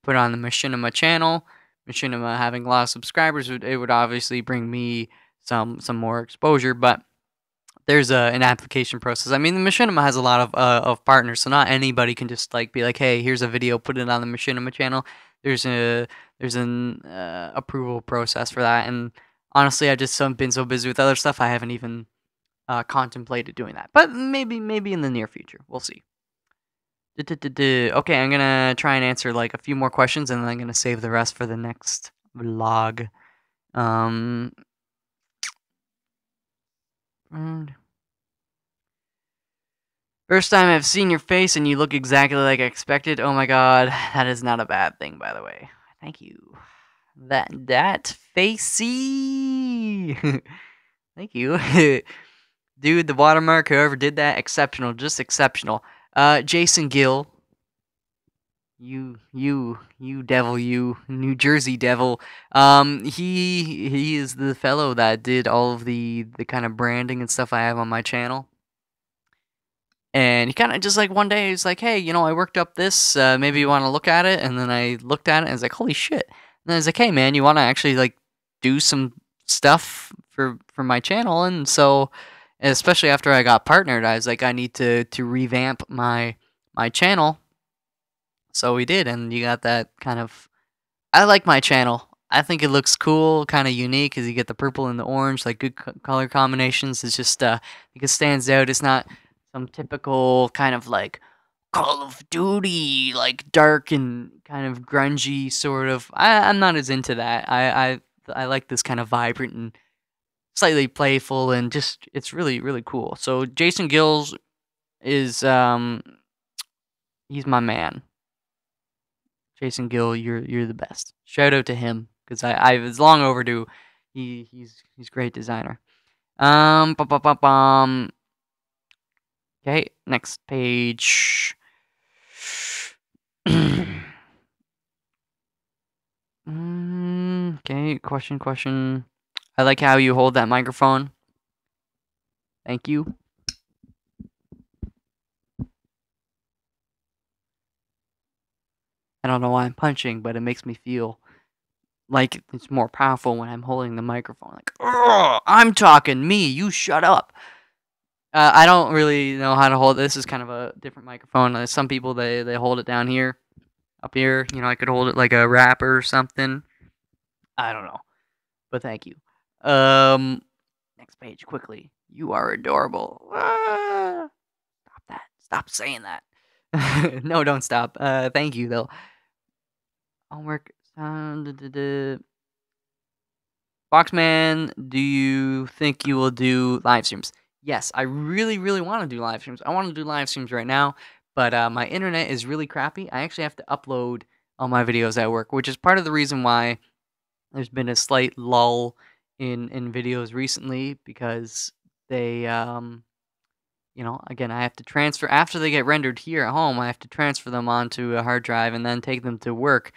Speaker 1: put on the Machinima channel. Machinima having a lot of subscribers would obviously bring me some more exposure, but there's an application process. I mean, the Machinima has a lot of partners, so not anybody can just like be like, hey, here's a video, put it on the Machinima channel. There's an approval process for that, and honestly, I've just been so busy with other stuff, I haven't even contemplated doing that. But maybe in the near future, we'll see. Okay, I'm gonna try and answer like a few more questions, and then I'm gonna save the rest for the next vlog. First time I've seen your face and you look exactly like I expected. Oh my god, that is not a bad thing, by the way. Thank you. That facey. Thank you. Dude, the watermark, whoever did that, exceptional, just exceptional. Jason Gill. You devil, you New Jersey devil. He is the fellow that did all of the kind of branding and stuff I have on my channel. And he kind of just like one day he's like, hey, I worked up this. Maybe you want to look at it. And then I looked at it and I was like, holy shit. And then I was like, hey man, you want to actually like do some stuff for my channel? And so, especially after I got partnered, I was like, I need to revamp my channel. So we did, and you got that kind of. I like my channel. I think it looks cool, kind of unique, because you get the purple and the orange, like good color combinations. It's just, I think it stands out. It's not some typical kind of like Call of Duty, like dark and kind of grungy sort of. I'm not as into that. I like this kind of vibrant and slightly playful, and just it's really really cool. So Jason Gills is he's my man. Jason Gill, you're the best. Shout out to him because I was long overdue. He's great designer. Okay, next page. Okay, question. I like how you hold that microphone. Thank you. I don't know why I'm punching, but it makes me feel like it's more powerful when I'm holding the microphone. Like, I'm talking, me, you shut up. I don't really know how to hold this. Is kind of a different microphone. Some people, they hold it down here, up here. I could hold it like a rapper or something. I don't know. But thank you. Next page, quickly. You are adorable. Stop that. Stop saying that. No, don't stop. Thank you, though. Homework. Foxman, do you think you will do live streams? Yes, I really, really want to do live streams. I want to do live streams right now, but my internet is really crappy. I actually have to upload all my videos at work, which is part of the reason why there's been a slight lull in videos recently, because they, again, I have to transfer, after they get rendered here at home, I have to transfer them onto a hard drive and then take them to work.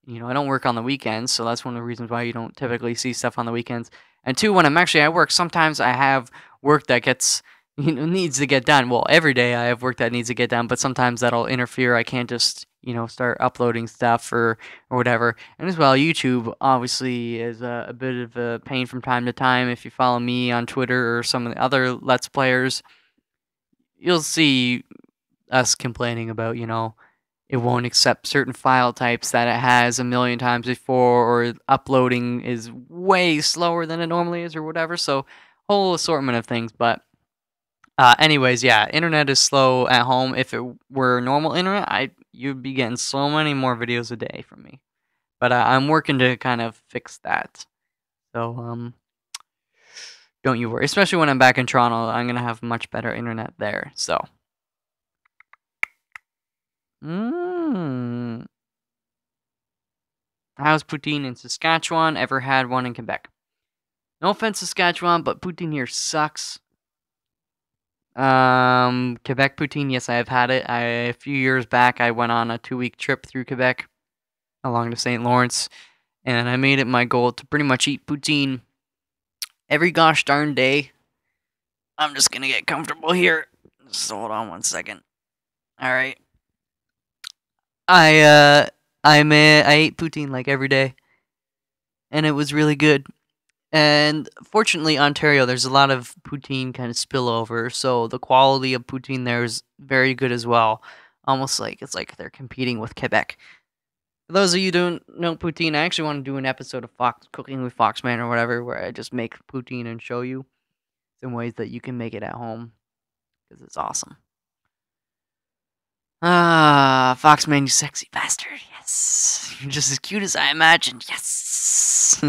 Speaker 1: I don't work on the weekends, so that's one of the reasons why you don't typically see stuff on the weekends. And two, when I'm actually at work, sometimes I have work that gets, needs to get done. Well, every day I have work that needs to get done, but sometimes that'll interfere. I can't just, start uploading stuff or whatever. And as well, YouTube obviously is a bit of a pain from time to time. If you follow me on Twitter or some of the other Let's Players, you'll see us complaining about, it won't accept certain file types that it has a million times before, or uploading is way slower than it normally is, or whatever. So, whole assortment of things. But Anyways, yeah, internet is slow at home. If it were normal internet, you'd be getting so many more videos a day from me. But I'm working to kind of fix that. So don't you worry. Especially when I'm back in Toronto, I'm gonna have much better internet there. So. Mm. How's poutine in Saskatchewan? Ever had one in Quebec? No offense, Saskatchewan, but poutine here sucks. Quebec poutine, yes, I have had it. A few years back, I went on a 2-week trip through Quebec along the St. Lawrence, and I made it my goal to pretty much eat poutine every gosh darn day. I'm just gonna get comfortable here. Just hold on one second. All right. I ate poutine like every day, and it was really good. And fortunately, Ontario, there's a lot of poutine kind of spillover, so the quality of poutine there is very good as well. Almost like it's like they're competing with Quebec. For those of you who don't know poutine, I actually want to do an episode of Fox Cooking with Foxman or whatever, where I just make poutine and show you some ways that you can make it at home, because it's awesome. Ah, Foxman, you sexy bastard. Yes. You're just as cute as I imagined. Yes.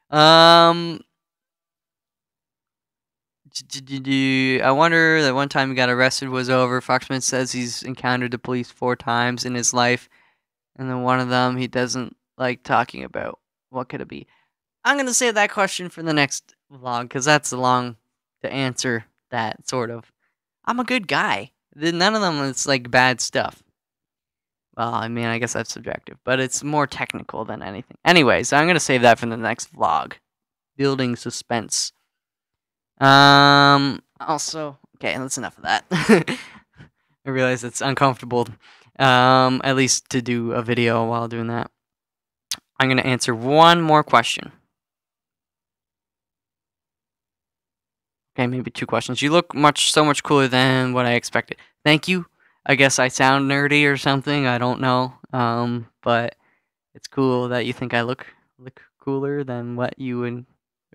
Speaker 1: um, I wonder that one time he got arrested was over. Foxman says he's encountered the police 4 times in his life, and then one of them he doesn't like talking about. What could it be? I'm going to save that question for the next vlog, because that's long to answer that, sort of. I'm a good guy. None of them is, like, bad stuff. Well, I mean, I guess that's subjective, but it's more technical than anything. Anyways, I'm going to save that for the next vlog. Building suspense. Also, okay, that's enough of that. I realize it's uncomfortable, at least to do a video while doing that. I'm going to answer one more question. Okay, maybe 2 questions. You look so much cooler than what I expected. Thank you. I guess I sound nerdy or something. I don't know. But it's cool that you think I look cooler than what you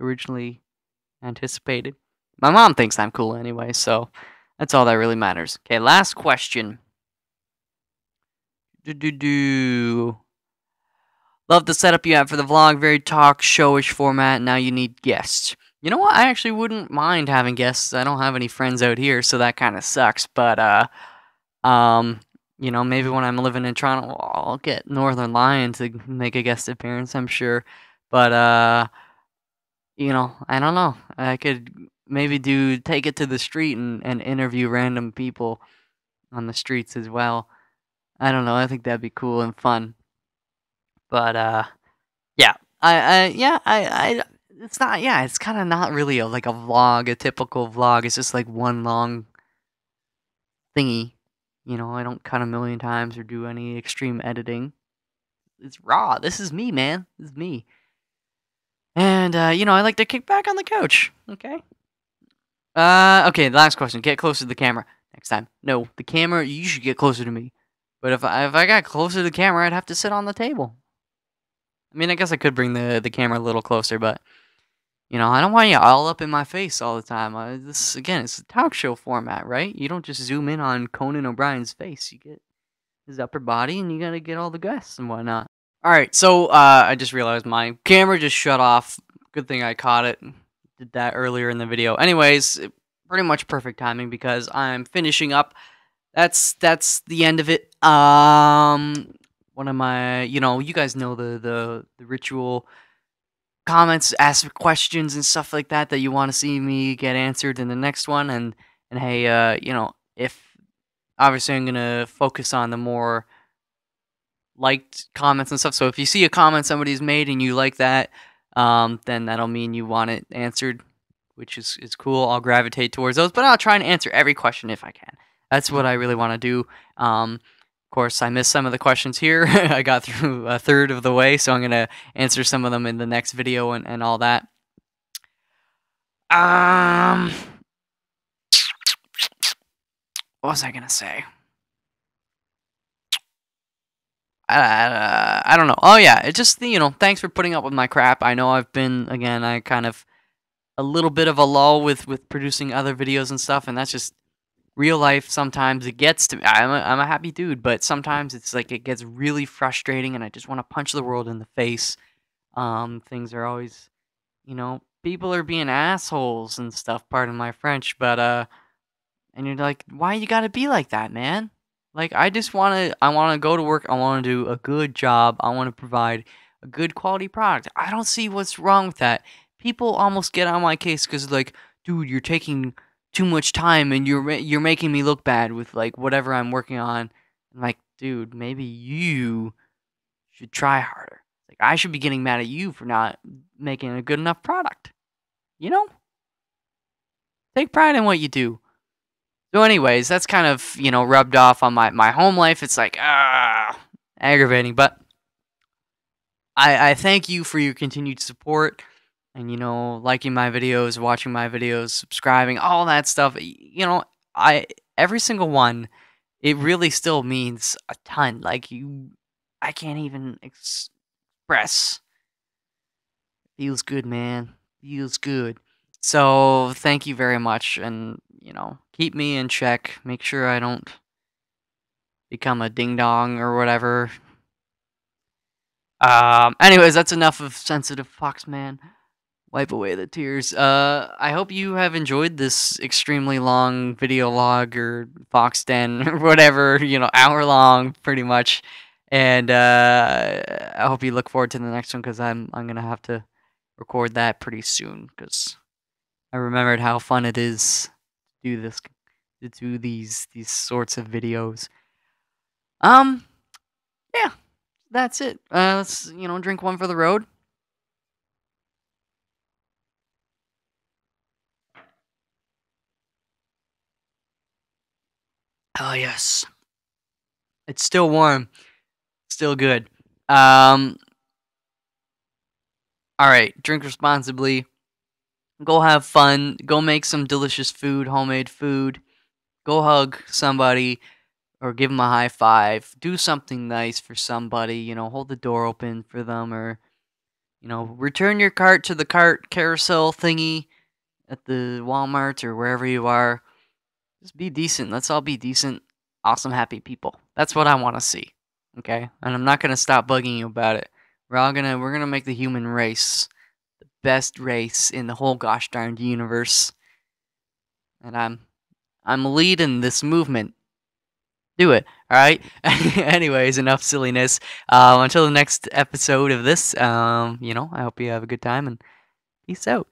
Speaker 1: originally anticipated. My mom thinks I'm cool anyway, so that's all that really matters. Okay, last question. Love the setup you have for the vlog. Very talk showish format. Now you need guests. You know what? I actually wouldn't mind having guests. I don't have any friends out here, so that kind of sucks. But you know, maybe when I'm living in Toronto, I'll get Northern Lion to make a guest appearance, I'm sure. But you know, I don't know. I could maybe take it to the street and interview random people on the streets as well. I don't know. I think that'd be cool and fun. But yeah. It's not, yeah, it's kind of not really like a vlog, a typical vlog. It's just like one long thingy. You know, I don't cut a million times or do any extreme editing. It's raw. This is me, man. This is me. And, you know, I like to kick back on the couch. Okay. Okay, last question. Get closer to the camera next time. No, the camera, you should get closer to me. But if I got closer to the camera, I'd have to sit on the table. I mean, I guess I could bring the camera a little closer, but you know, I don't want you all up in my face all the time. This again, it's a talk show format, right? You don't just zoom in on Conan O'Brien's face. You get his upper body, and you gotta get all the guests and whatnot. All right, so I just realized my camera just shut off. Good thing I caught it. Did that earlier in the video. Anyways, pretty much perfect timing because I'm finishing up. That's the end of it. One of my, you know, you guys know the ritual. Comments, ask questions and stuff like that you want to see me get answered in the next one, and hey, you know, if obviously I'm gonna focus on the more liked comments and stuff. So if you see a comment somebody's made and you like that, then that'll mean you want it answered, which is cool. I'll gravitate towards those, but I'll try and answer every question if I can. That's what I really want to do. Of course, I missed some of the questions here. I got through a third of the way, so I'm going to answer some of them in the next video and all that. What was I going to say? I don't know. Oh, yeah, it's just, you know, thanks for putting up with my crap. I know I've been, again, I kind of a little bit of a lull with producing other videos and stuff, and that's just real life. Sometimes it gets to me. I'm a happy dude, but sometimes it's like it gets really frustrating, and I just want to punch the world in the face. Things are always, people are being assholes and stuff. Pardon my French, but and you're like, why you gotta be like that, man? Like, I wanna go to work. I wanna do a good job. I wanna provide a good quality product. I don't see what's wrong with that. People almost get on my case because like, dude, you're taking too much time and you're making me look bad with like whatever I'm working on. I'm like, dude, maybe you should try harder. Like, I should be getting mad at you for not making a good enough product. You know? Take pride in what you do. So anyways, that's kind of, rubbed off on my home life. It's like, aggravating. But I thank you for your continued support and, liking my videos, watching my videos, subscribing, all that stuff. Every single one, it really still means a ton. Like, I can't even express. Feels good, man. Feels good. So thank you very much, and keep me in check. Make sure I don't become a ding dong or whatever. Anyways, that's enough of sensitive Foxman. Wipe away the tears. I hope you have enjoyed this extremely long video log or Foxden or whatever, hour long, pretty much. And I hope you look forward to the next one because I'm gonna have to record that pretty soon because I remembered how fun it is to do this, to do these sorts of videos. Um, yeah, that's it. Let's drink one for the road. Oh yes, it's still warm, still good. Um, all right, drink responsibly. Go have fun. Go make some delicious food, homemade food. Go hug somebody or give them a high five. Do something nice for somebody. Hold the door open for them or return your cart to the cart carousel thingy at the Walmart or wherever you are. Just be decent. Let's all be decent, awesome, happy people. That's what I want to see. Okay? And I'm not going to stop bugging you about it. We're going to make the human race the best race in the whole gosh darned universe. And I'm leading this movement. Do it. All right. Anyways, enough silliness. Until the next episode of this, I hope you have a good time and peace out.